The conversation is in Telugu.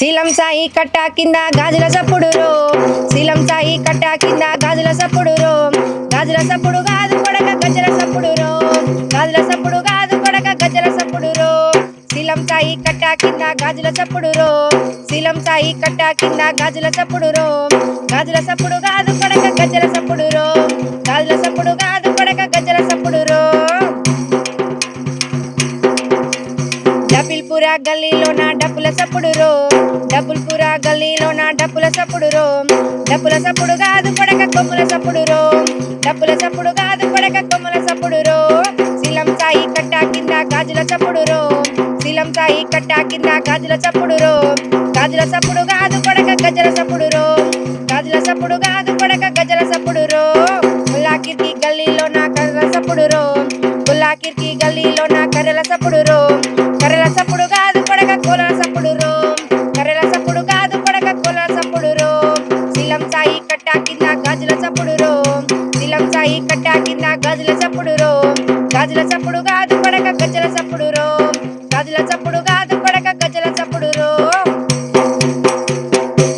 శీలం సాయి కట్ట కింద గాజుల సప్పుడు రో, శీలం సాయి కట్ట కింద గాజుల సప్పుడు రో, గాజుల సప్పుడు కాదు కొడక గజ్జల సప్పుడు రో, గాజుల సప్పుడు కాదు కొడక గజ్జల సప్పుడు రో, శీలం సాయి కట్ట కింద గాజుల సప్పుడు రో, శీలం సాయి కట్ట కింద గాజుల సప్పుడు రో, గాజుల సప్పుడు కాదు కొడక గజ్జల సప్పుడు రో, గాజుల సప్పుడు కాదు కొడక గజ్జల సప్పుడు రో. డబుల్పురా గల్లీలోన డప్పుల సప్పుడు రో, డబుల్పురా గల్లీలోన డప్పుల సప్పుడు రో, డప్పుల సప్పుడు కాదు కొడక కొమ్ముల సప్పుడు రో, డప్పుల సప్పుడు కాదు కొడక కొమ్ముల సప్పుడు రో, శీలం సాయి కట్ట కింద గాజుల సప్పుడు రో, శీలం సాయి కట్ట కింద గాజుల సప్పుడు రో, గాజుల సప్పుడు కాదు కొడక గజ్జల సప్పుడు రో, గాజుల సప్పుడు కాదు కొడక గజ్జల సప్పుడు రో. గుల్లాకిర్కి గల్లీలోన కర్రల సప్పుడు రో, గుల్లాకిర్కి గల్లీలోన కర్రల సప్పుడు రో, కర్రల సప్పుడు కాదు కొడక కోలల సప్పుడు రో, కర్రల సప్పుడు కాదు కొడక కోలల సప్పుడు రో, శీలం సాయి కట్ట కింద గాజుల సప్పుడు రో, శీలం సాయి కట్ట కింద గాజుల సప్పుడు రో, గాజుల సప్పుడు కాదు కొడక గజ్జల సప్పుడు రో, గాజుల సప్పుడు కాదు